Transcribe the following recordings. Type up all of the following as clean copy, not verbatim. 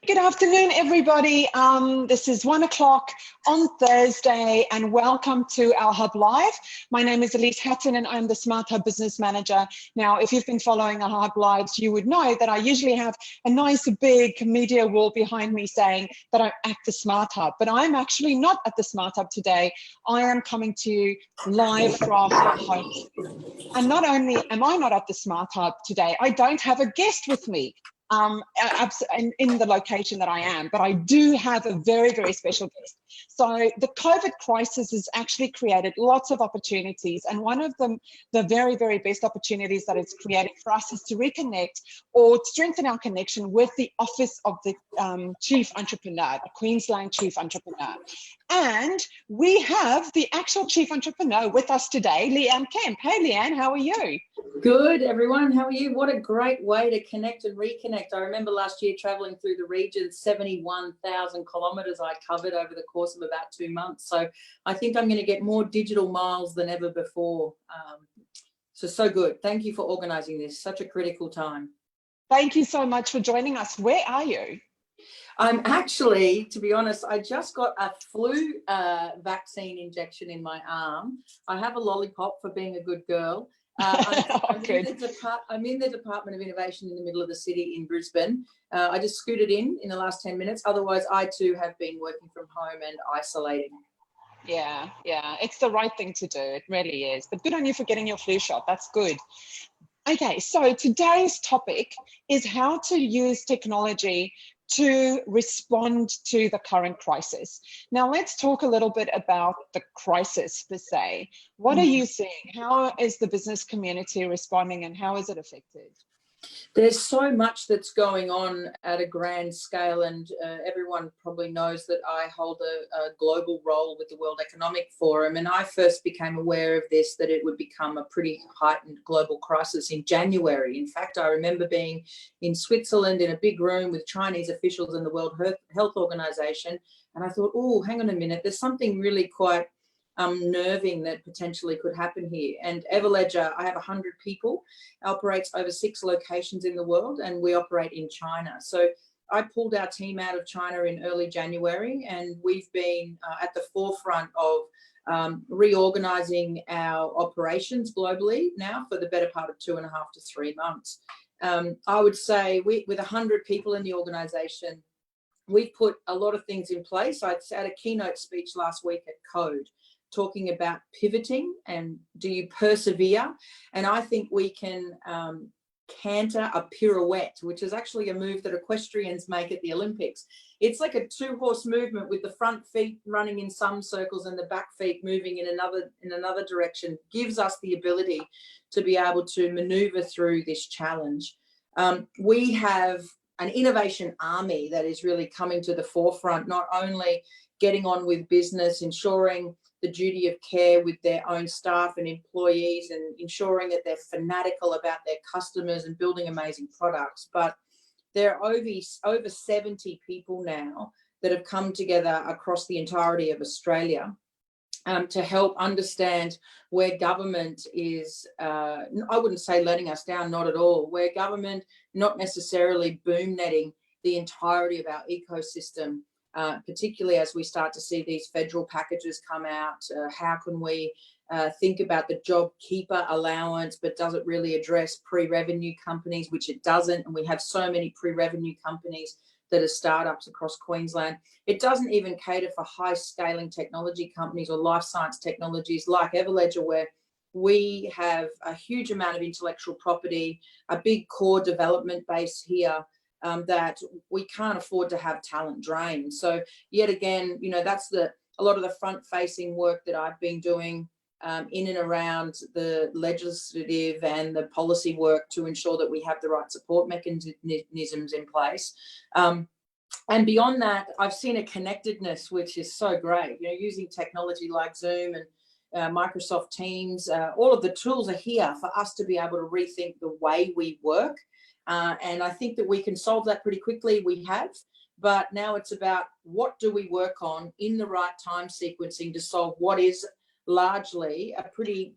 Good afternoon, everybody. This is 1 o'clock on Thursday, and welcome to our Hub Live. My name is Elise Hatton, and I'm the Smart Hub Business Manager. Now, if you've been following our Hub Lives, you would know that I usually have a nice big media wall behind me saying that I'm at the Smart Hub, but I'm actually not at the Smart Hub today. I am coming to you live from home. And not only am I not at the Smart Hub today, I don't have a guest with me in the location that I am, but I do have a very, very special guest. So the COVID crisis has actually created lots of opportunities, and one of them, the very, very best opportunities that it's created for us, is to reconnect or strengthen our connection with the Office of the Chief Entrepreneur, the Queensland Chief Entrepreneur. And we have the actual Chief Entrepreneur with us today, Leanne Kemp. Hey Leanne, how are you? Good, everyone. How are you? What a great way to connect and reconnect. I remember last year traveling through the region, 71,000 kilometres I covered over the course of about 2 months. So I think I'm going to get more digital miles than ever before. So good. Thank you for organising this. Such a critical time. Thank you so much for joining us. Where are you? I'm actually, to be honest, I just got a flu vaccine injection in my arm. I have a lollipop for being a good girl. I'm in the Department of Innovation in the middle of the city in Brisbane. I just scooted in the last 10 minutes. Otherwise, I too have been working from home and isolating. Yeah, it's the right thing to do. It really is. But good on you for getting your flu shot. That's good. Okay, so today's topic is how to use technology to respond to the current crisis. Now, let's talk a little bit about the crisis per se. What are you seeing? How is the business community responding, and how is it affected? There's so much that's going on at a grand scale, and everyone probably knows that I hold a global role with the World Economic Forum, and I first became aware of this, that it would become a pretty heightened global crisis in January. In fact, I remember being in Switzerland in a big room with Chinese officials and the World Health Organization, and I thought, oh, hang on a minute, there's something really quite unnerving that potentially could happen here. And Everledger, I have 100 people, operates over 6 locations in the world, and we operate in China. So I pulled our team out of China in early January, and we've been at the forefront of reorganizing our operations globally now for the better part of 2.5 to 3 months. I would say with 100 people in the organization, we've put a lot of things in place. I had a keynote speech last week at Code, talking about pivoting and do you persevere? And I think we can canter a pirouette, which is actually a move that equestrians make at the Olympics. It's like a 2-horse movement with the front feet running in some circles and the back feet moving in another direction. Gives us the ability to be able to maneuver through this challenge. We have an innovation army that is really coming to the forefront, not only getting on with business, ensuring the duty of care with their own staff and employees, and ensuring that they're fanatical about their customers and building amazing products. But there are over 70 people now that have come together across the entirety of Australia to help understand where government is, I wouldn't say letting us down, not at all, where government not necessarily boom netting the entirety of our ecosystem, particularly as we start to see these federal packages come out. How can we think about the JobKeeper allowance, but does it really address pre-revenue companies, which it doesn't, and we have so many pre-revenue companies that are startups across Queensland. It doesn't even cater for high-scaling technology companies or life science technologies like Everledger, where we have a huge amount of intellectual property, a big core development base here, that we can't afford to have talent drain. So yet again, you know, that's a lot of the front-facing work that I've been doing in and around the legislative and the policy work to ensure that we have the right support mechanisms in place. And beyond that, I've seen a connectedness, which is so great, you know, using technology like Zoom and Microsoft Teams. All of the tools are here for us to be able to rethink the way we work. And I think that we can solve that pretty quickly. We have, but now it's about what do we work on in the right time sequencing to solve what is largely a pretty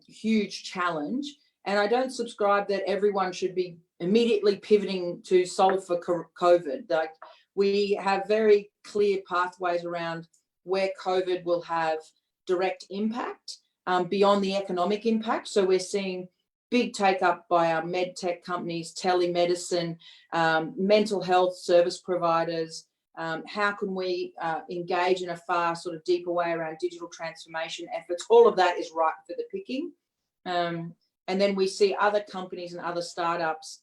huge challenge, And I don't subscribe that everyone should be immediately pivoting to solve for COVID. Like, we have very clear pathways around where COVID will have direct impact beyond the economic impact. So we're seeing big take up by our med tech companies, telemedicine, mental health service providers. How can we engage in a far sort of deeper way around digital transformation efforts? All of that is ripe for the picking. And then we see other companies and other startups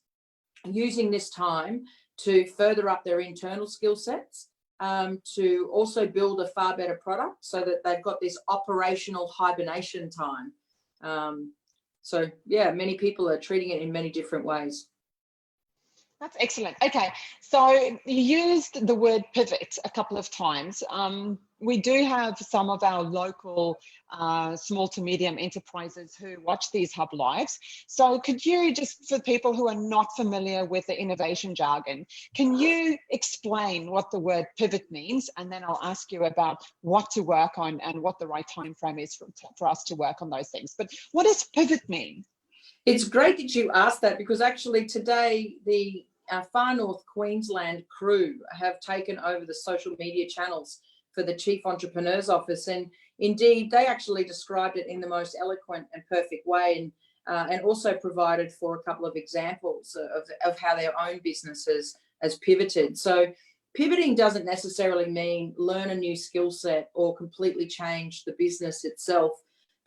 using this time to further up their internal skill sets, to also build a far better product so that they've got this operational hibernation time. So yeah, many people are treating it in many different ways. That's excellent. Okay, so you used the word pivot a couple of times. We do have some of our local small to medium enterprises who watch these HubLives. So could you, just for people who are not familiar with the innovation jargon, can you explain what the word pivot means? And then I'll ask you about what to work on and what the right time frame is for us to work on those things. But what does pivot mean? It's great that you asked that, because actually today the Far North Queensland crew have taken over the social media channels for the Chief Entrepreneur's Office, and indeed they actually described it in the most eloquent and perfect way, and also provided for a couple of examples of how their own business has pivoted. So pivoting doesn't necessarily mean learn a new skill set or completely change the business itself.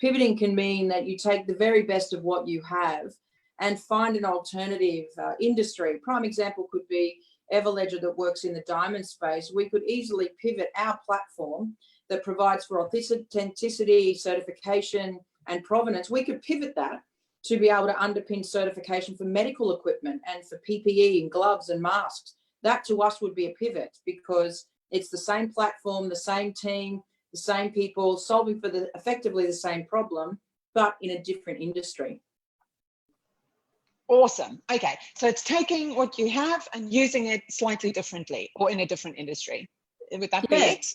Pivoting can mean that you take the very best of what you have and find an alternative industry. Prime example could be Everledger, that works in the diamond space. We could easily pivot our platform that provides for authenticity, certification, and provenance. We could pivot that to be able to underpin certification for medical equipment and for PPE and gloves and masks. That to us would be a pivot, because it's the same platform, the same team, the same people solving for effectively the same problem, but in a different industry. Awesome. Okay, so it's taking what you have and using it slightly differently or in a different industry. Would that be it?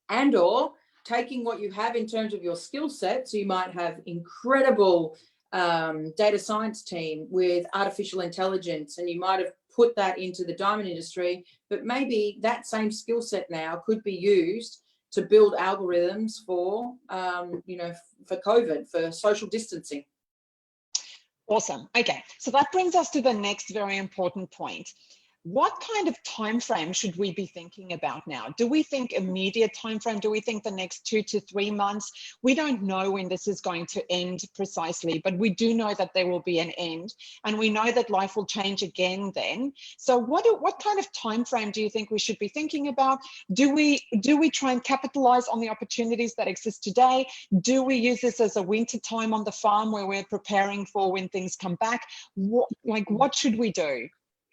And or taking what you have in terms of your skill set. So you might have incredible data science team with artificial intelligence, and you might have put that into the diamond industry, but maybe that same skill set now could be used to build algorithms for, for COVID, for social distancing. Awesome. Okay, so that brings us to the next very important point. What kind of time frame should we be thinking about now? Do we think immediate time frame? Do we think the next 2 to 3 months? We don't know when this is going to end precisely, but we do know that there will be an end, and we know that life will change again then. So what kind of time frame do you think we should be thinking about? Do we try and capitalize on the opportunities that exist today? Do we use this as a winter time on the farm where we're preparing for when things come back? What should we do?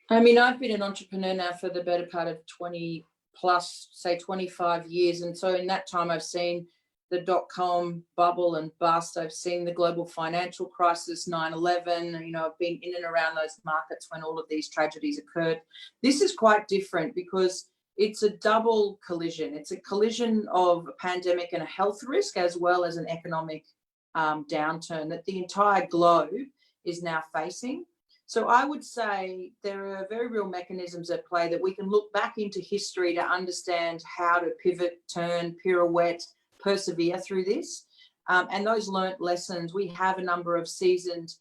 I mean, I've been an entrepreneur now for the better part of 20 plus, say 25 years. And so in that time, I've seen the dot-com bubble and bust. I've seen the global financial crisis, 9/11. I've been in and around those markets when all of these tragedies occurred. This is quite different because it's a double collision. It's a collision of a pandemic and a health risk, as well as an economic downturn that the entire globe is now facing. So I would say there are very real mechanisms at play that we can look back into history to understand how to pivot, turn, pirouette, persevere through this. And those learnt lessons, we have a number of seasoned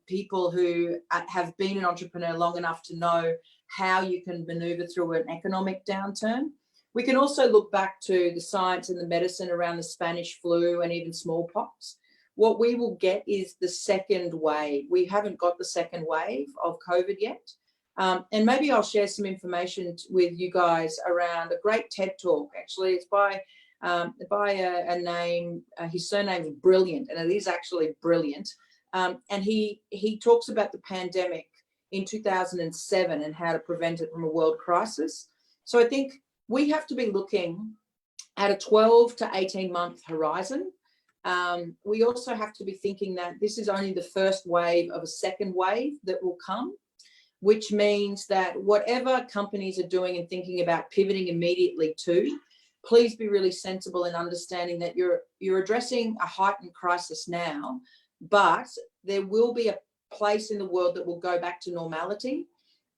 people who have been an entrepreneur long enough to know how you can maneuver through an economic downturn. We can also look back to the science and the medicine around the Spanish flu and even smallpox. What we will get is the second wave. We haven't got the second wave of COVID yet. And maybe I'll share some information with you guys around a great TED Talk. Actually, it's by a name, his surname is Brilliant, and it is actually brilliant. And he talks about the pandemic in 2007 and how to prevent it from a world crisis. So I think we have to be looking at a 12 to 18 month horizon. We also have to be thinking that this is only the first wave of a second wave that will come, which means that whatever companies are doing and thinking about pivoting immediately to, please be really sensible in understanding that you're addressing a heightened crisis now, but there will be a place in the world that will go back to normality.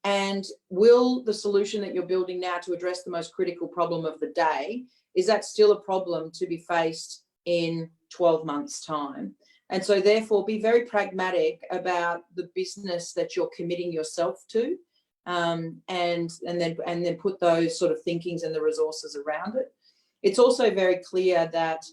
And will the solution that you're building now to address the most critical problem of the day, is that still a problem to be faced in 12 months' time? And so therefore be very pragmatic about the business that you're committing yourself to, and then put those sort of thinkings and the resources around it. It's also very clear that,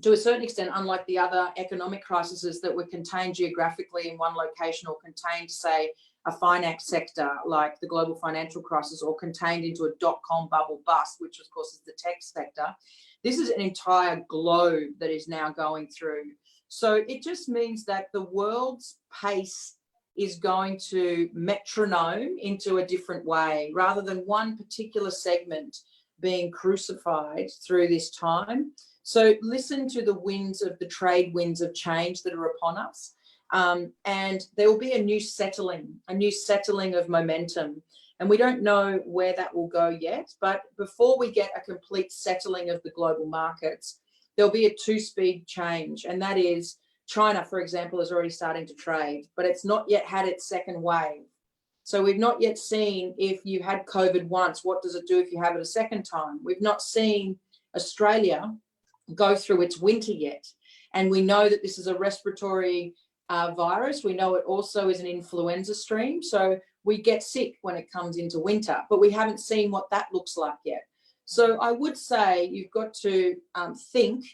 to a certain extent, unlike the other economic crises that were contained geographically in one location, or contained, say, a finance sector like the global financial crisis, or contained into a dot-com bubble bust, which of course is the tech sector, this is an entire globe that is now going through. So it just means that the world's pace is going to metronome into a different way, rather than one particular segment being crucified through this time. So listen to the winds of the trade winds of change that are upon us. And there will be a new settling of momentum. And we don't know where that will go yet, but before we get a complete settling of the global markets, there'll be a two-speed change. And that is, China, for example, is already starting to trade, but it's not yet had its second wave. So we've not yet seen, if you had COVID once, what does it do if you have it a second time? We've not seen Australia go through its winter yet. And we know that this is a respiratory virus. We know it also is an influenza stream. So we get sick when it comes into winter, but we haven't seen what that looks like yet. So I would say you've got to think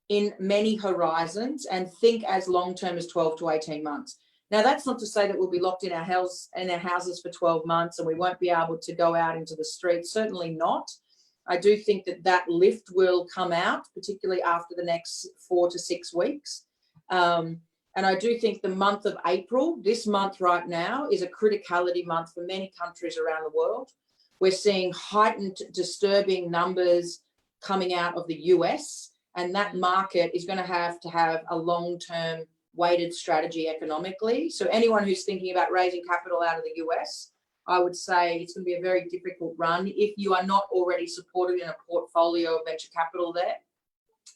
in many horizons, and think as long-term as 12 to 18 months. Now, that's not to say that we'll be locked in our houses for 12 months and we won't be able to go out into the streets. Certainly not. I do think that that lift will come out, particularly after the next 4 to 6 weeks. And I do think the month of April, this month right now, is a criticality month for many countries around the world. We're seeing heightened, disturbing numbers coming out of the US, and that market is going to have a long-term weighted strategy economically. So anyone who's thinking about raising capital out of the US, I would say it's going to be a very difficult run if you are not already supported in a portfolio of venture capital there.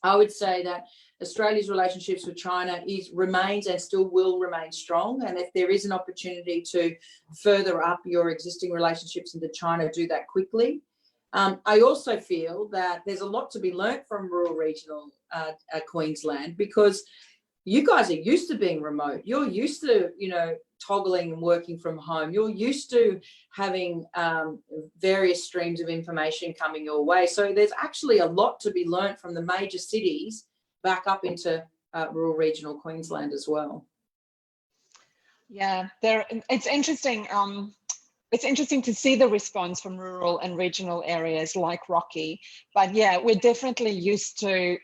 I would say that Australia's relationships with China remains and still will remain strong. And if there is an opportunity to further up your existing relationships into China, do that quickly. I also feel that there's a lot to be learnt from rural regional Queensland, because you guys are used to being remote. You're used to, toggling and working from home. You're used to having various streams of information coming your way. So there's actually a lot to be learnt from the major cities back up into rural regional Queensland as well. Yeah, it's interesting. It's interesting to see the response from rural and regional areas like Rocky, but yeah, we're definitely used to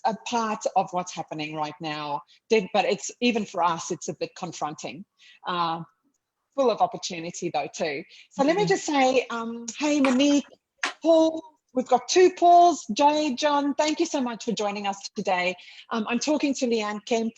a part of what's happening right now. But it's, even for us, it's a bit confronting. Full of opportunity though too. So let me just say, hey Monique, Paul. We've got 2 Pauls, Jay, John. Thank you so much for joining us today. I'm talking to Leanne Kemp,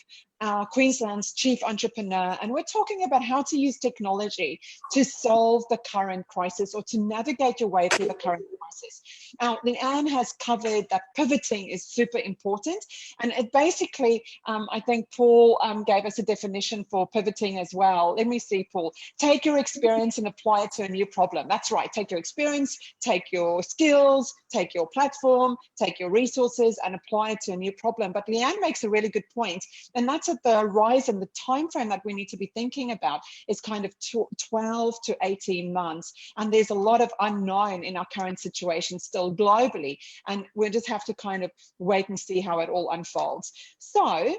Queensland's chief entrepreneur, and we're talking about how to use technology to solve the current crisis, or to navigate your way through the current crisis. Now, Leanne has covered that pivoting is super important, and it basically, I think Paul gave us a definition for pivoting as well. Let me see, Paul. Take your experience and apply it to a new problem. That's right. Take your experience, take your skills, take your platform, take your resources, and apply it to a new problem. But Leanne makes a really good point, and that's at the horizon, the time frame that we need to be thinking about is kind of 12 to 18 months. And there's a lot of unknown in our current situation still globally, and we'll just have to kind of wait and see how it all unfolds. So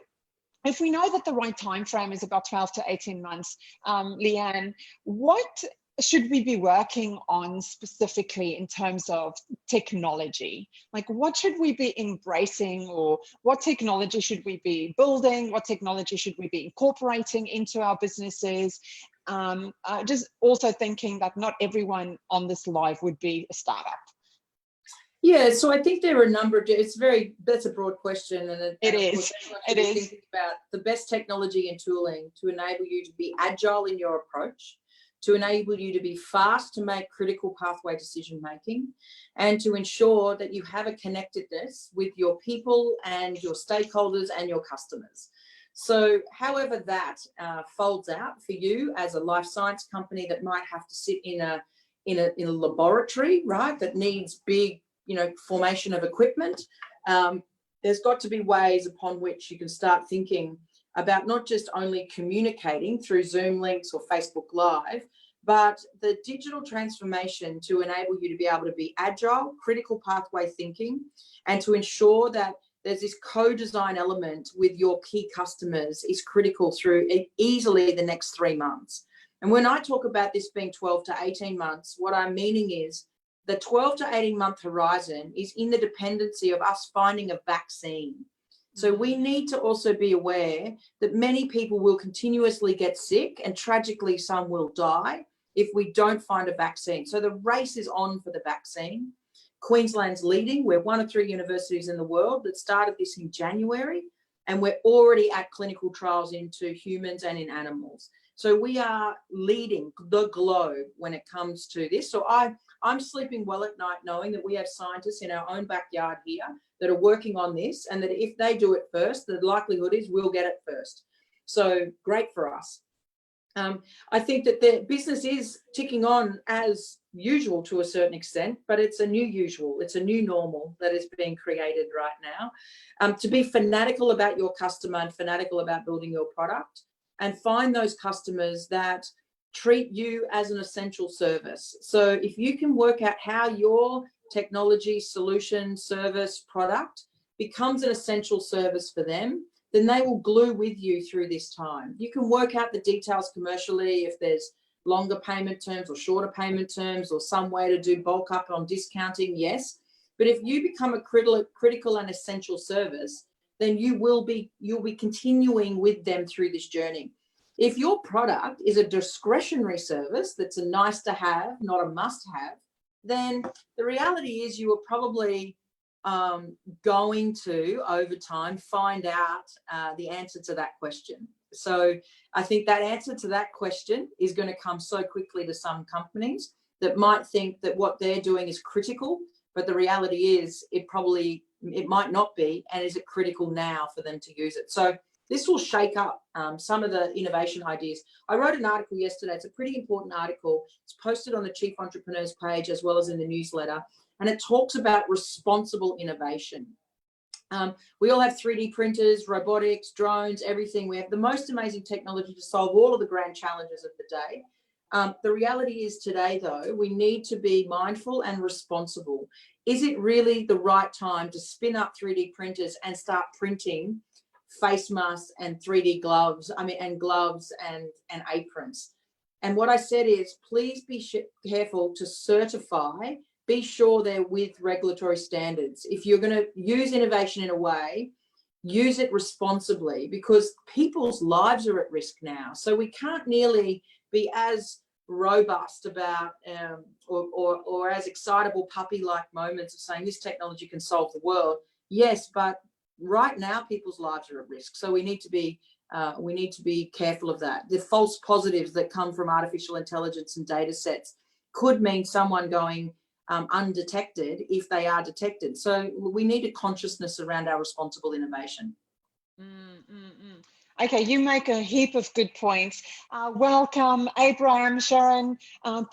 if we know that the right time frame is about 12 to 18 months, Leanne, what should we be working on specifically in terms of technology? Like, what should we be embracing, or what technology should we be building? What technology should we be incorporating into our businesses? Just also thinking that not everyone on this live would be a startup. Yeah, so I think there are a number of, that's a broad question. And it is. Thinking about the best technology and tooling to enable you to be agile in your approach, to enable you to be fast to make critical pathway decision making, and to ensure that you have a connectedness with your people and your stakeholders and your customers. So however that folds out for you as a life science company that might have to sit in a laboratory, right, that needs big, formation of equipment, there's got to be ways upon which you can start thinking about not just only communicating through Zoom links or Facebook Live, but the digital transformation to enable you to be able to be agile, critical pathway thinking, and to ensure that there's this co-design element with your key customers is critical through easily the next 3 months. And when I talk about this being 12 to 18 months, what I'm meaning is the 12 to 18 month horizon is in the dependency of us finding a vaccine. So we need to also be aware that many people will continuously get sick, and tragically some will die if we don't find a vaccine. So the race is on for the vaccine. Queensland's leading. We're one of 3 universities in the world that started this in January, and we're already at clinical trials into humans and in animals. So we are leading the globe when it comes to this. So I'm sleeping well at night knowing that we have scientists in our own backyard here that are working on this, and that if they do it first, the likelihood is we'll get it first. So great for us. I think that the business is ticking on as usual to a certain extent, but it's a new usual. It's a new normal that is being created right now. To be fanatical about your customer and fanatical about building your product, and find those customers that treat you as an essential service. So if you can work out how your technology, solution, service, product becomes an essential service for them, then they will glue with you through this time. You can work out the details commercially, if there's longer payment terms or shorter payment terms or some way to do bulk up on discounting, yes. But if you become a critical and essential service, then you'll be continuing with them through this journey. If your product is a discretionary service that's a nice to have, not a must have, then the reality is you are probably going to, over time, find out the answer to that question. So I think that answer to that question is going to come so quickly to some companies that might think that what they're doing is critical, but the reality is it might not be, and is it critical now for them to use it? So this will shake up some of the innovation ideas. I wrote an article yesterday. It's a pretty important article. It's posted on the Chief Entrepreneurs page as well as in the newsletter, and it talks about responsible innovation. We all have 3D printers, robotics, drones, everything. We have the most amazing technology to solve all of the grand challenges of the day. The reality is today, though, we need to be mindful and responsible. Is it really the right time to spin up 3D printers and start printing face masks and 3D gloves, and gloves and aprons? And what I said is, please be careful to certify, be sure they're with regulatory standards. If you're going to use innovation in a way, use it responsibly, because people's lives are at risk now. So we can't nearly be as robust about or as excitable puppy-like moments of saying this technology can solve the world. Yes, but right now people's lives are at risk. So we need to be careful of that. The false positives that come from artificial intelligence and data sets could mean someone going undetected if they are detected. So we need a consciousness around our responsible innovation. Okay, you make a heap of good points. Welcome, Abraham, Sharon.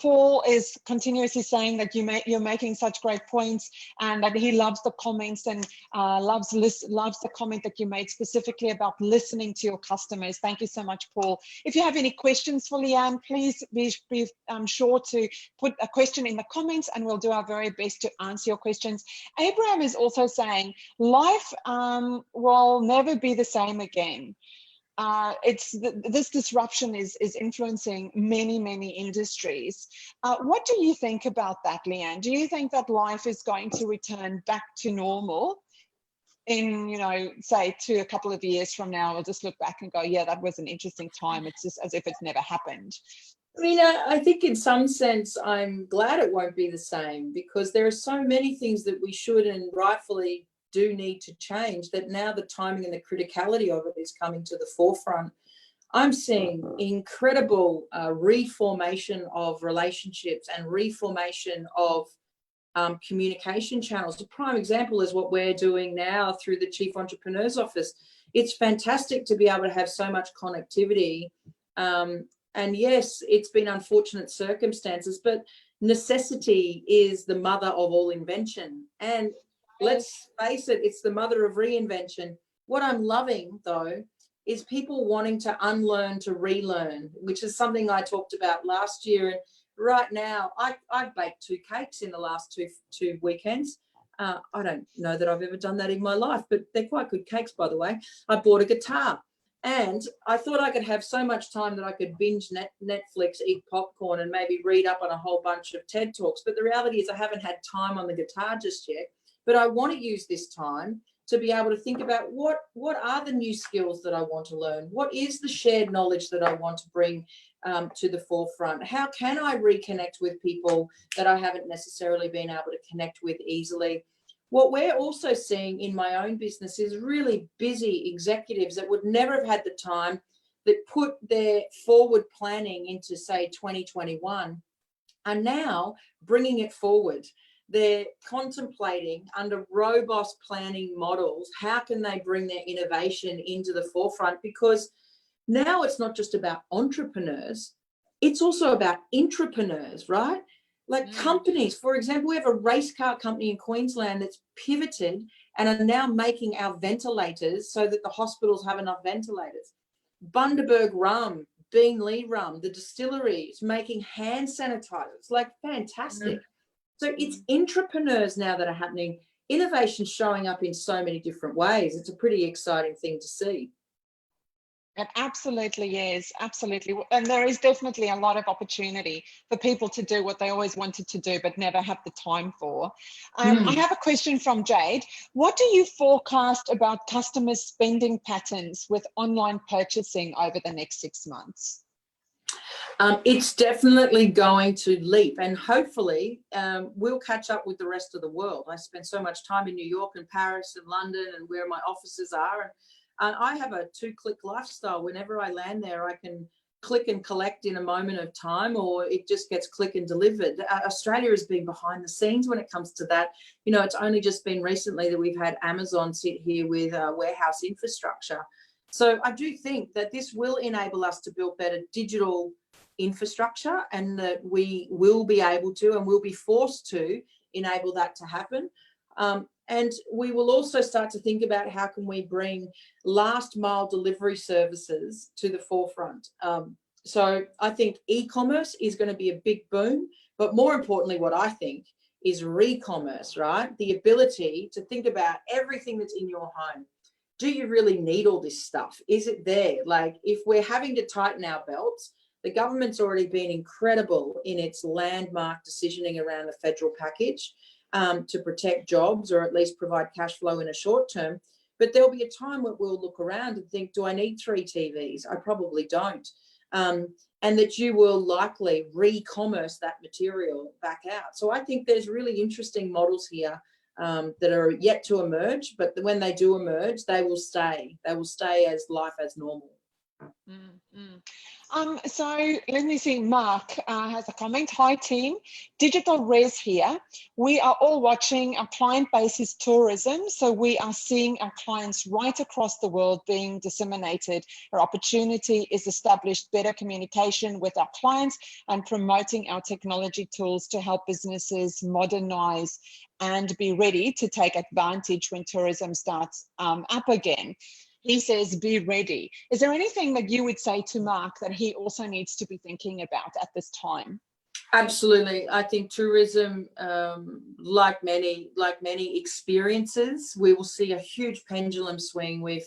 Paul is continuously saying that you're making such great points, and that he loves the comments and loves the comment that you made specifically about listening to your customers. Thank you so much, Paul. If you have any questions for Leanne, please be sure to put a question in the comments, and we'll do our very best to answer your questions. Abraham is also saying life will never be the same again. This disruption is influencing many industries. What do you think about that, Leanne? Do you think that life is going to return back to normal in, say, a couple of years from now? We'll just look back and go, yeah, that was an interesting time. It's just as if it's never happened. I mean, I think in some sense, I'm glad it won't be the same, because there are so many things that we should and rightfully do need to change, that now the timing and the criticality of it is coming to the forefront. I'm seeing incredible reformation of relationships and reformation of communication channels. A prime example is what we're doing now through the Chief Entrepreneurs Office. it's fantastic to be able to have so much connectivity. And yes, it's been unfortunate circumstances, but necessity is the mother of all invention. And let's face it, it's the mother of reinvention. What I'm loving, though, is people wanting to unlearn to relearn, which is something I talked about last year. And right now, I've baked 2 cakes in the last two weekends. I don't know that I've ever done that in my life, but they're quite good cakes, by the way. I bought a guitar, and I thought I could have so much time that I could binge Netflix, eat popcorn, and maybe read up on a whole bunch of TED Talks. But the reality is I haven't had time on the guitar just yet. But I want to use this time to be able to think about what are the new skills that I want to learn? What is the shared knowledge that I want to bring to the forefront? How can I reconnect with people that I haven't necessarily been able to connect with easily? What we're also seeing in my own business is really busy executives that would never have had the time, that put their forward planning into, say, 2021, are now bringing it forward. They're contemplating under robust planning models, how can they bring their innovation into the forefront? Because now it's not just about entrepreneurs, it's also about intrapreneurs, right? Like companies, for example, we have a race car company in Queensland that's pivoted and are now making our ventilators so that the hospitals have enough ventilators. Bundaberg rum, Bean Lee rum, the distillery is making hand sanitizers, like fantastic. So it's intrapreneurs now that are happening. Innovation showing up in so many different ways. It's a pretty exciting thing to see. It absolutely is, absolutely. And there is definitely a lot of opportunity for people to do what they always wanted to do but never have the time for. I have a question from Jade. What do you forecast about customers' spending patterns with online purchasing over the next 6 months? It's definitely going to leap, and hopefully we'll catch up with the rest of the world. I spend so much time in New York and Paris and London and where my offices are. And I have a 2-click lifestyle. Whenever I land there, I can click and collect in a moment of time, or it just gets click and delivered. Australia has been behind the scenes when it comes to that. You know, it's only just been recently that we've had Amazon sit here with warehouse infrastructure. So I do think that this will enable us to build better digital infrastructure, and that we will be able to, and will be forced to, enable that to happen. And we will also start to think about how can we bring last mile delivery services to the forefront. So I think e-commerce is going to be a big boom, but more importantly, what I think is re-commerce, right? The ability to think about everything that's in your home. Do you really need all this stuff? Is it there? Like, if we're having to tighten our belts, the government's already been incredible in its landmark decisioning around the federal package to protect jobs, or at least provide cash flow in a short term. But there'll be a time where we'll look around and think, do I need 3 TVs? I probably don't. And that you will likely re-commerce that material back out. So I think there's really interesting models here that are yet to emerge, but when they do emerge, they will stay. They will stay as life as normal. So let me see, Mark has a comment. Hi team, Digital Res here. We are all watching. Our client base is tourism, so we are seeing our clients right across the world being disseminated. Our opportunity is established better communication with our clients and promoting our technology tools to help businesses modernize and be ready to take advantage when tourism starts up again. He says, be ready. Is there anything that you would say to Mark that he also needs to be thinking about at this time? Absolutely. I think tourism, like many experiences, we will see a huge pendulum swing. We've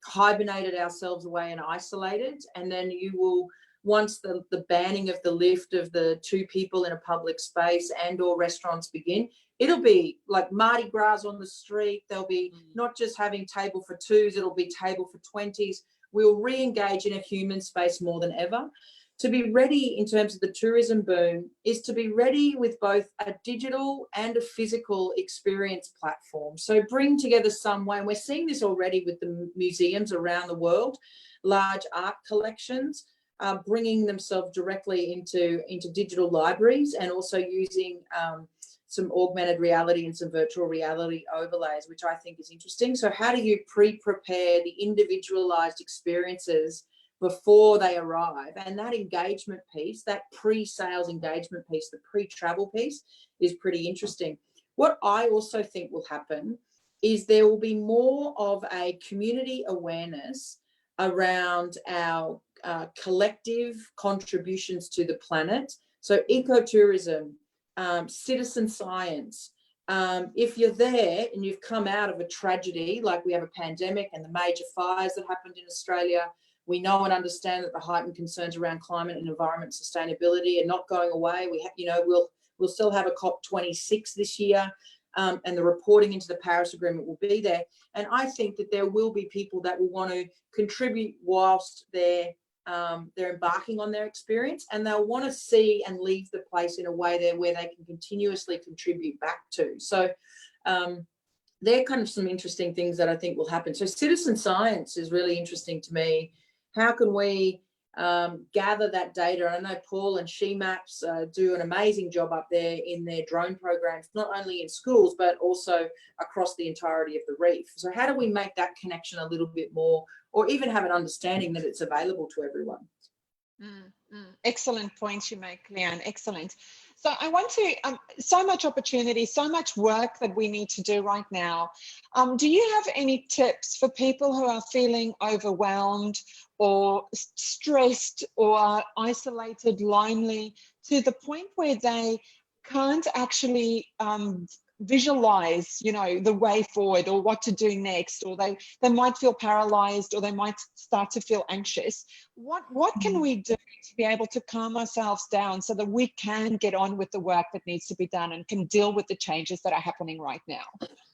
hibernated ourselves away and isolated, and then you will, once the banning of the lift of the 2 people in a public space and or restaurants begin, it'll be like Mardi Gras on the street. They'll be not just having table for 2s, it'll be table for 20s. We'll re-engage in a human space more than ever. To be ready in terms of the tourism boom is to be ready with both a digital and a physical experience platform. So bring together some way, and we're seeing this already with the museums around the world, large art collections, bringing themselves directly into digital libraries, and also using some augmented reality and some virtual reality overlays, which I think is interesting. So how do you pre-prepare the individualized experiences before they arrive? And that engagement piece, that pre-sales engagement piece, the pre-travel piece is pretty interesting. What I also think will happen is there will be more of a community awareness around our collective contributions to the planet. So ecotourism, citizen science. If you're there and you've come out of a tragedy, like we have a pandemic and the major fires that happened in Australia, we know and understand that the heightened concerns around climate and environment sustainability are not going away. We'll still have a COP26 this year. And the reporting into the Paris Agreement will be there. And I think that there will be people that will want to contribute whilst they're embarking on their experience, and they'll want to see and leave the place in a way where they can continuously contribute back to. So they're kind of some interesting things that I think will happen. So citizen science is really interesting to me. How can we gather that data? And I know Paul and SheMaps do an amazing job up there in their drone programs, not only in schools, but also across the entirety of the reef. So how do we make that connection a little bit more, or even have an understanding that it's available to everyone? Excellent points you make, Leanne. Excellent. So I want to, so much opportunity, so much work that we need to do right now. Do you have any tips for people who are feeling overwhelmed or stressed or isolated, lonely, to the point where they can't actually visualize, the way forward or what to do next, or they might feel paralyzed, or they might start to feel anxious? What can we do to be able to calm ourselves down so that we can get on with the work that needs to be done and can deal with the changes that are happening right now?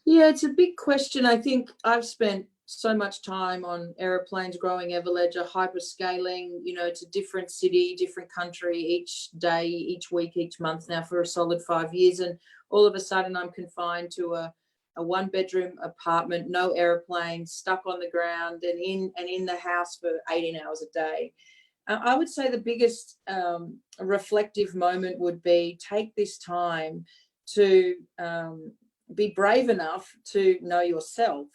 Yeah, it's a big question. I think I've spent so much time on aeroplanes, growing Everledger, hyperscaling, to different city, different country, each day, each week, each month now for a solid 5 years. And all of a sudden I'm confined to a one-bedroom apartment, no airplanes, stuck on the ground and in the house for 18 hours a day. I would say the biggest reflective moment would be take this time to be brave enough to know yourself.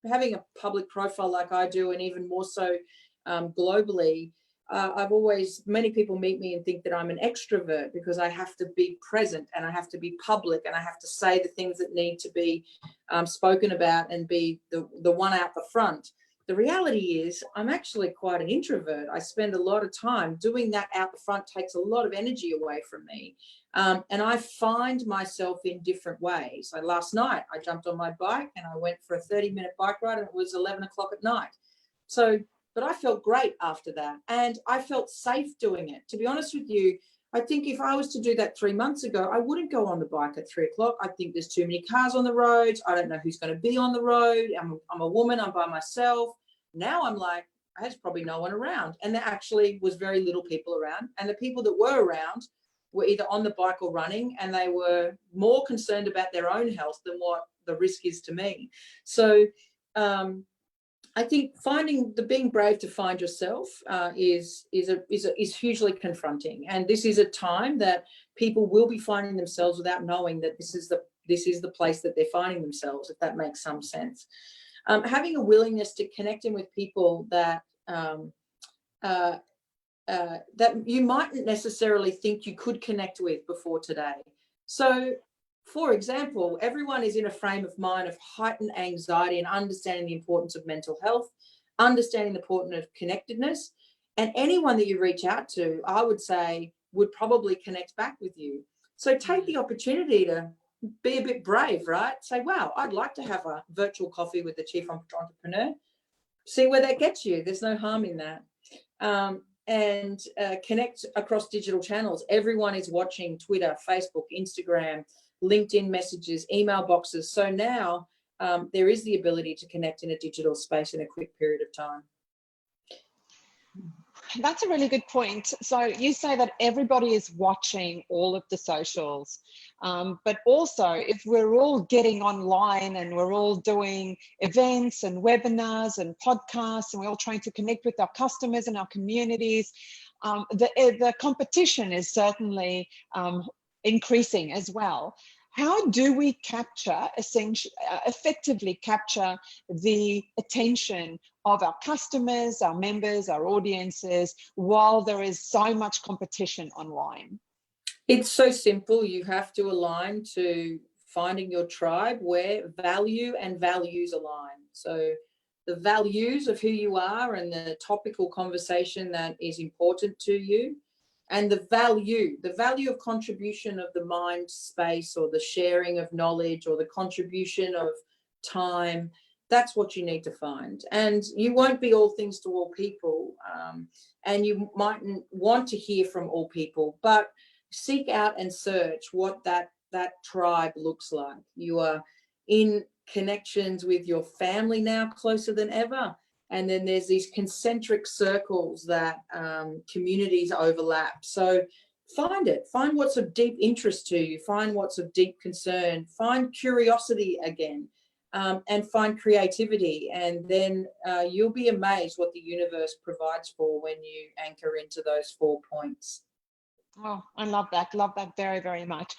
Having a public profile like I do, and even more so globally, many people meet me and think that I'm an extrovert because I have to be present and I have to be public and I have to say the things that need to be spoken about and be the one out the front. The reality is I'm actually quite an introvert. I spend a lot of time doing that out the front, takes a lot of energy away from me. And I find myself in different ways. So last night I jumped on my bike and I went for a 30-minute bike ride, and it was 11 o'clock at night. But I felt great after that, and I felt safe doing it. To be honest with you, I think if I was to do that 3 months ago, I wouldn't go on the bike at 3 o'clock. I think there's too many cars on the roads. I don't know who's going to be on the road. I'm a woman. I'm by myself. Now I'm like, there's probably no one around. And there actually was very little people around. And the people that were around were either on the bike or running, and they were more concerned about their own health than what the risk is to me. So I think being brave to find yourself is hugely confronting. And this is a time that people will be finding themselves without knowing that this is the place that they're finding themselves, if that makes some sense. Having a willingness to connect in with people that you mightn't necessarily think you could connect with before today. So, for example, everyone is in a frame of mind of heightened anxiety and understanding the importance of mental health, understanding the importance of connectedness, and anyone that you reach out to, I would say, would probably connect back with you. So take the opportunity to be a bit brave, right? Say, wow, I'd like to have a virtual coffee with the chief entrepreneur. See where that gets you. There's no harm in that. And connect across digital channels. Everyone is watching Twitter, Facebook, Instagram, LinkedIn messages, email boxes. So now there is the ability to connect in a digital space in a quick period of time. That's a really good point. So you say that everybody is watching all of the socials, but also if we're all getting online and we're all doing events and webinars and podcasts, and we're all trying to connect with our customers and our communities, the competition is certainly increasing as well. How do we effectively capture the attention of our customers, our members, our audiences, while there is so much competition online? It's so simple. You have to align to finding your tribe where value and values align. So the values of who you are and the topical conversation that is important to you, and the value of contribution of the mind space, or the sharing of knowledge, or the contribution of time. That's what you need to find. And you won't be all things to all people, and you mightn't want to hear from all people, but seek out and search what that tribe looks like. You are in connections with your family now closer than ever. And then there's these concentric circles that communities overlap. So find what's of deep interest to you, find what's of deep concern, find curiosity again, and find creativity. And then you'll be amazed what the universe provides for when you anchor into those 4 points. Oh, I love that very, very much.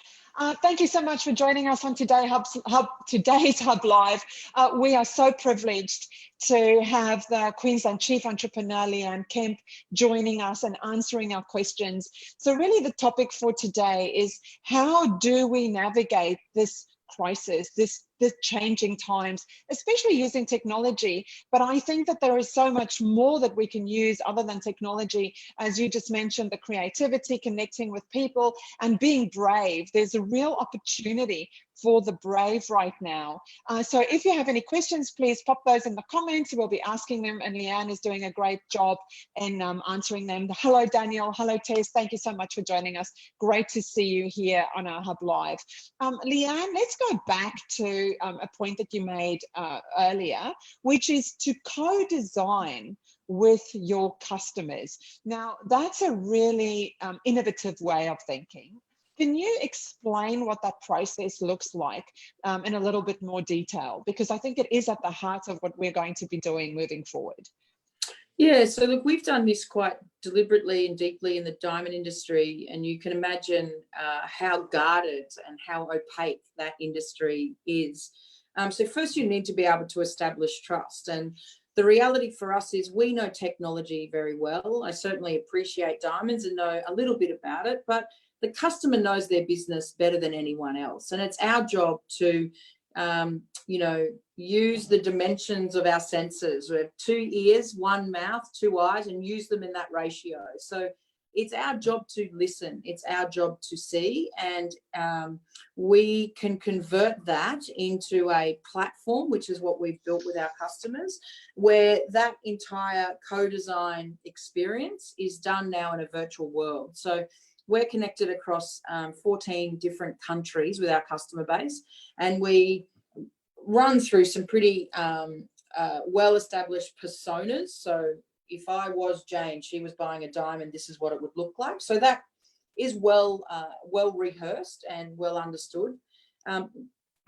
Thank you so much for joining us on today's Hub Live. We are so privileged to have the Queensland Chief Entrepreneur, Leanne Kemp, joining us and answering our questions. So really the topic for today is, how do we navigate this crisis, this changing times, especially using technology? But I think that there is so much more that we can use other than technology. As you just mentioned, the creativity, connecting with people, and being brave. There's a real opportunity for the brave right now. So if you have any questions, please pop those in the comments. We'll be asking them, and Leanne is doing a great job in answering them. Hello, Daniel. Hello, Tess. Thank you so much for joining us. Great to see you here on our Hub Live. Leanne, let's go back to a point that you made earlier, which is to co-design with your customers. Now, that's a really innovative way of thinking. Can you explain what that process looks like in a little bit more detail? Because I think it is at the heart of what we're going to be doing moving forward. Yeah, so look, we've done this quite deliberately and deeply in the diamond industry, and you can imagine how guarded and how opaque that industry is. So first you need to be able to establish trust. And the reality for us is we know technology very well. I certainly appreciate diamonds and know a little bit about it, but the customer knows their business better than anyone else. And it's our job to, use the dimensions of our senses. We have 2 ears, 1 mouth, 2 eyes, and use them in that ratio. So it's our job to listen. It's our job to see. And we can convert that into a platform, which is what we've built with our customers, where that entire co-design experience is done now in a virtual world. So we're connected across 14 different countries with our customer base, and we run through some pretty well-established personas. So if I was Jane, she was buying a diamond, this is what it would look like. So that is well rehearsed and well understood.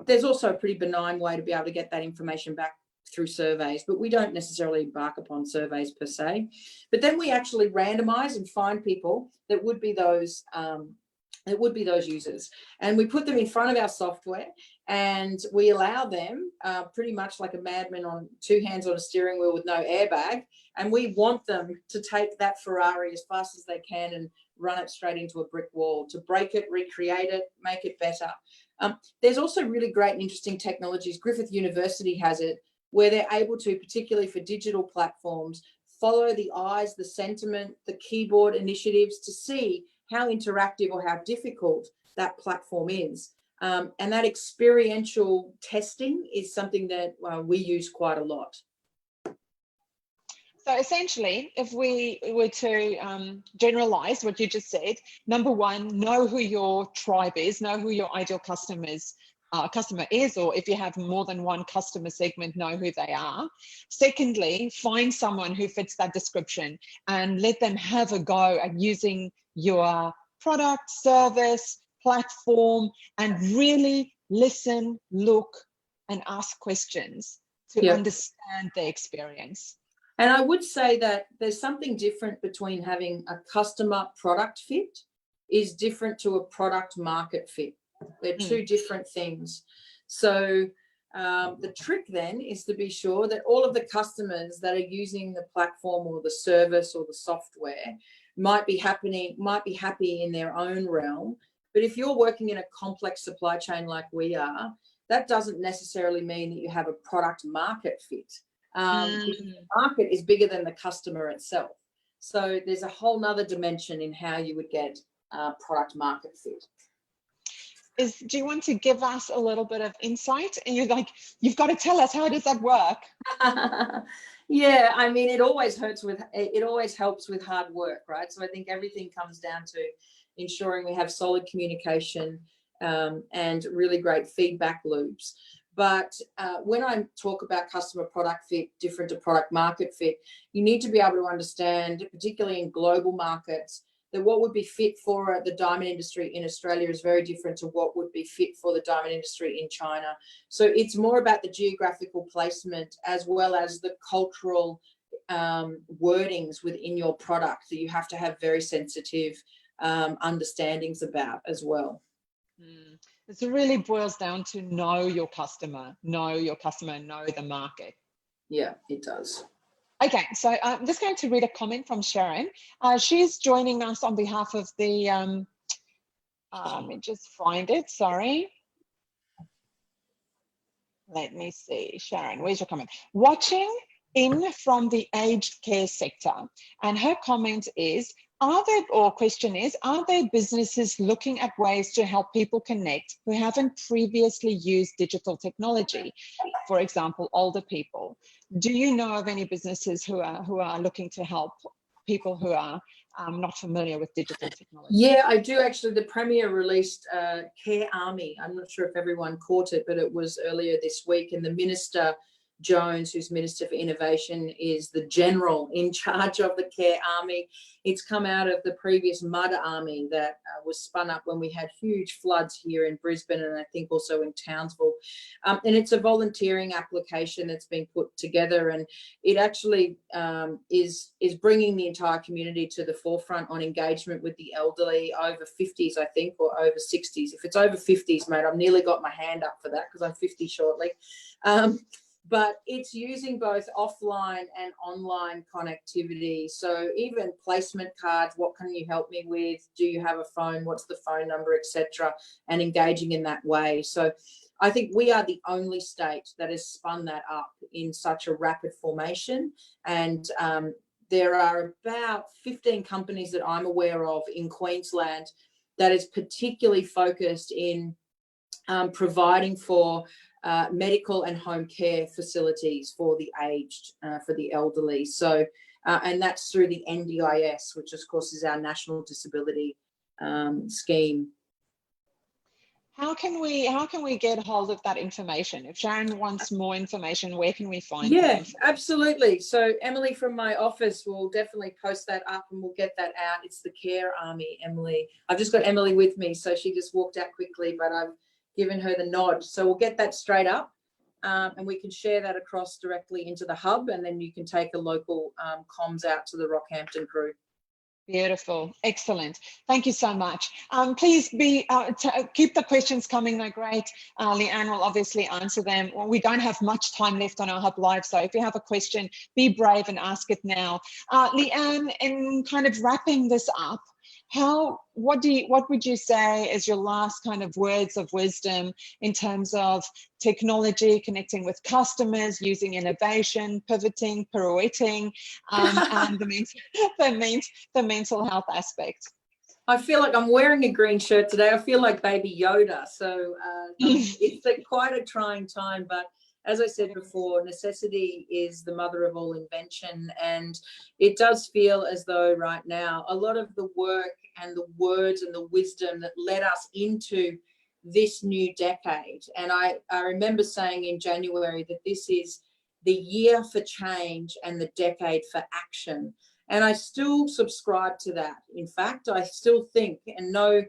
There's also a pretty benign way to be able to get that information back through surveys, but we don't necessarily embark upon surveys per se. But then we actually randomize and find people that would be those users, and we put them in front of our software, and we allow them pretty much like a madman on 2 hands on a steering wheel with no airbag, and we want them to take that Ferrari as fast as they can and run it straight into a brick wall, to break it, recreate it, make it better. There's also really great and interesting technologies. Griffith University has it, where they're able to, particularly for digital platforms, follow the eyes, the sentiment, the keyboard initiatives to see how interactive or how difficult that platform is. And that experiential testing is something that we use quite a lot. So essentially, if we were to generalize what you just said, number 1, know who your tribe is, know who your ideal customer is, or if you have more than one customer segment, know who they are. Secondly, find someone who fits that description and let them have a go at using your product, service, platform, and really listen, look, and ask questions to understand the experience. And I would say that there's something different between having a customer product fit is different to a product market fit. They're two different things. So the trick then is to be sure that all of the customers that are using the platform or the service or the software might be happy in their own realm. But if you're working in a complex supply chain like we are, that doesn't necessarily mean that you have a product market fit. The market is bigger than the customer itself. So there's a whole nother dimension in how you would get product market fit. Do you want to give us a little bit of insight? And you've got to tell us, how does that work? Yeah, I mean, it always helps with hard work, right? So I think everything comes down to ensuring we have solid communication and really great feedback loops. But when I talk about customer product fit, different to product market fit, you need to be able to understand, particularly in global markets, that what would be fit for the diamond industry in Australia is very different to what would be fit for the diamond industry in China. So it's more about the geographical placement as well as the cultural wordings within your product that you have to have very sensitive understandings about as well. It really boils down to know your customer, know the market. Yeah, it does. Okay, so I'm just going to read a comment from Sharon. She's joining us on behalf of the, let me just find it, sorry. Let me see, Sharon, where's your comment? Watching in from the aged care sector. And her comment is, are there businesses looking at ways to help people connect who haven't previously used digital technology? For example, older people. Do you know of any businesses who are looking to help people who are not familiar with digital technology? Yeah, I do actually. The Premier released Care Army. I'm not sure if everyone caught it, but it was earlier this week. And the Minister Jones, who's Minister for Innovation, is the general in charge of the Care Army. It's come out of the previous Mud Army that was spun up when we had huge floods here in Brisbane and I think also in Townsville. And it's a volunteering application that's been put together, and it actually is bringing the entire community to the forefront on engagement with the elderly over 50s, I think, or over 60s. If it's over 50s, mate, I've nearly got my hand up for that because I'm 50 shortly. But it's using both offline and online connectivity. So even placement cards, what can you help me with? Do you have a phone? What's the phone number, etc., and engaging in that way. So I think we are the only state that has spun that up in such a rapid formation. And there are about 15 companies that I'm aware of in Queensland that is particularly focused in providing for medical and home care facilities for the aged, for the elderly. So, and that's through the NDIS, which of course is our National Disability Scheme. How can we get hold of that information? If Sharon wants more information, where can we find Yeah, absolutely. So Emily from my office will definitely post that up and we'll get that out. It's the Care Army, Emily. I've just got Emily with me, so she just walked out quickly, but I've given her the nod. So we'll get that straight up and we can share that across directly into the hub, and then you can take a local comms out to the Rockhampton crew. Beautiful. Excellent. Thank you so much. Please keep the questions coming. They're great. Leanne will obviously answer them. Well, we don't have much time left on our HubLive, so if you have a question, be brave and ask it now. Leanne, in kind of wrapping this up, what would you say is your last kind of words of wisdom in terms of technology, connecting with customers, using innovation, pivoting, pirouetting, and the mental health aspect? I feel like I'm wearing a green shirt today. I feel like Baby Yoda. So it's quite a trying time, but as I said before, necessity is the mother of all invention. And it does feel as though right now, a lot of the work and the words and the wisdom that led us into this new decade. And I remember saying in January that this is the year for change and the decade for action. And I still subscribe to that. In fact, I still think and know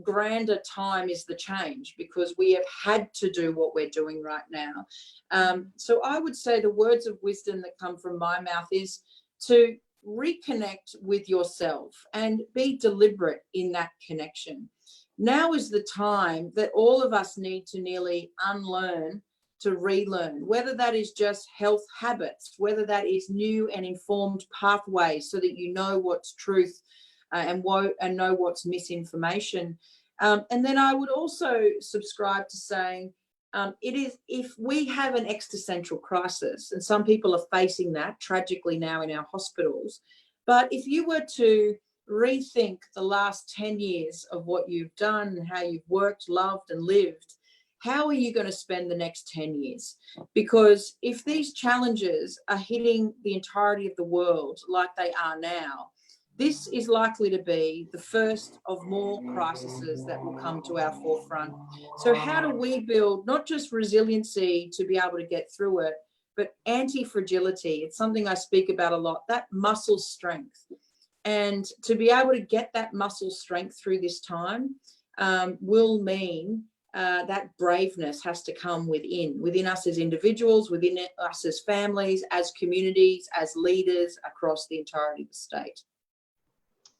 grander time is the change, because we have had to do what we're doing right now. So I would say the words of wisdom that come from my mouth is to reconnect with yourself and be deliberate in that connection. Now is the time that all of us need to nearly unlearn to relearn, whether that is just health habits, whether that is new and informed pathways so that you know what's truth and know what's misinformation. And then I would also subscribe to saying, it is, if we have an existential crisis, and some people are facing that tragically now in our hospitals, but if you were to rethink the last 10 years of what you've done and how you've worked, loved and lived, how are you going to spend the next 10 years? Because if these challenges are hitting the entirety of the world like they are now, this is likely to be the first of more crises that will come to our forefront. So how do we build not just resiliency to be able to get through it, but anti-fragility? It's something I speak about a lot, that muscle strength. And to be able to get that muscle strength through this time will mean that braveness has to come within us as individuals, within us as families, as communities, as leaders across the entirety of the state.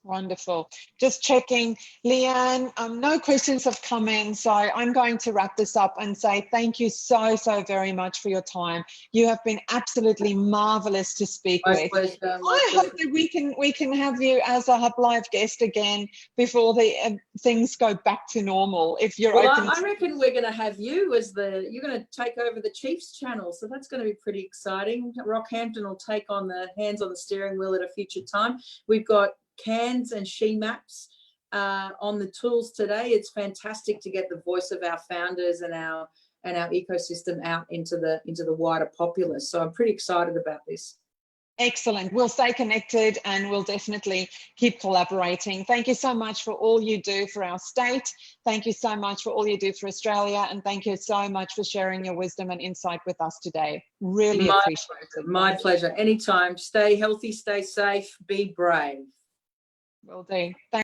Wonderful. Just checking, Leanne, no questions have come in, so I'm going to wrap this up and say thank you so very much for your time. You have been absolutely marvelous to speak with. I hope that we can have you as a HubLive guest again before the things go back to normal. If you're open. I reckon we're going to have you as you're going to take over the Chiefs channel, so that's going to be pretty exciting. Rockhampton will take on the hands on the steering wheel at a future time. We've got cans and she maps on the tools today. It's fantastic to get the voice of our founders and our ecosystem out into the wider populace. So I'm pretty excited about this. Excellent. We'll stay connected and we'll definitely keep collaborating. Thank you so much for all you do for our state. Thank you so much for all you do for Australia. And thank you so much for sharing your wisdom and insight with us today. Really appreciate it. My pleasure. Anytime. Stay healthy, stay safe, be brave. Will do. Thanks.